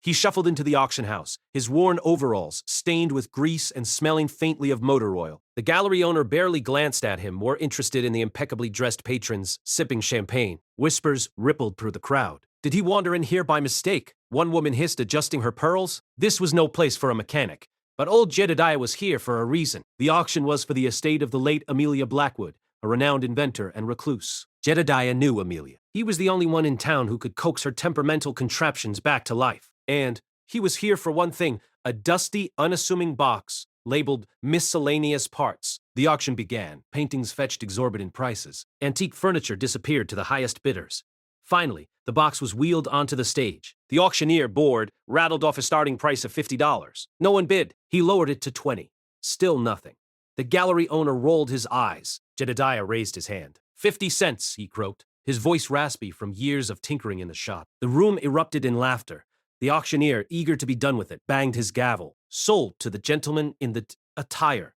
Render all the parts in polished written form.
He shuffled into the auction house, his worn overalls stained with grease and smelling faintly of motor oil. The gallery owner barely glanced at him, more interested in the impeccably dressed patrons sipping champagne. Whispers rippled through the crowd. Did he wander in here by mistake? One woman hissed, adjusting her pearls. This was no place for a mechanic. But old Jedediah was here for a reason. The auction was for the estate of the late Amelia Blackwood, a renowned inventor and recluse. Jedediah knew Amelia. He was the only one in town who could coax her temperamental contraptions back to life. And he was here for one thing, a dusty, unassuming box labeled miscellaneous parts. The auction began. Paintings fetched exorbitant prices. Antique furniture disappeared to the highest bidders. Finally, the box was wheeled onto the stage. The auctioneer, bored, rattled off a starting price of $50. No one bid. He lowered it to $20. Still nothing. The gallery owner rolled his eyes. Jedediah raised his hand. 50 cents, he croaked, his voice raspy from years of tinkering in the shop. The room erupted in laughter. The auctioneer, eager to be done with it, banged his gavel. Sold to the gentleman in the attire.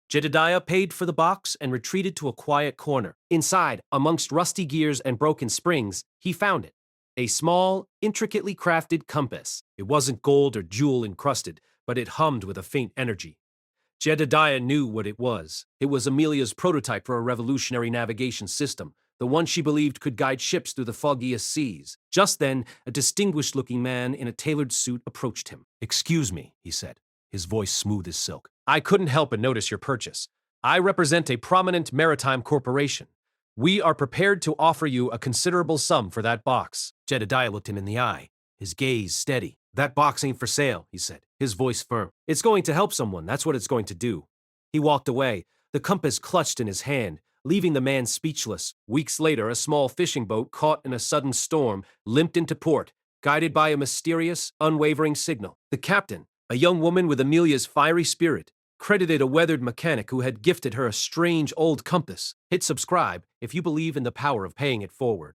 Jedediah paid for the box and retreated to a quiet corner. Inside, amongst rusty gears and broken springs, he found it. A small, intricately crafted compass. It wasn't gold or jewel encrusted, but it hummed with a faint energy. Jedediah knew what it was. It was Amelia's prototype for a revolutionary navigation system, the one she believed could guide ships through the foggiest seas. Just then, a distinguished-looking man in a tailored suit approached him. "Excuse me," he said, his voice smooth as silk. "I couldn't help but notice your purchase. I represent a prominent maritime corporation. We are prepared to offer you a considerable sum for that box." Jedediah looked him in the eye, his gaze steady. "That box ain't for sale," he said, his voice firm. "It's going to help someone, that's what it's going to do." He walked away, the compass clutched in his hand, leaving the man speechless. Weeks later, a small fishing boat caught in a sudden storm limped into port, guided by a mysterious, unwavering signal. The captain, a young woman with Amelia's fiery spirit, credited a weathered mechanic who had gifted her a strange old compass. Hit subscribe if you believe in the power of paying it forward.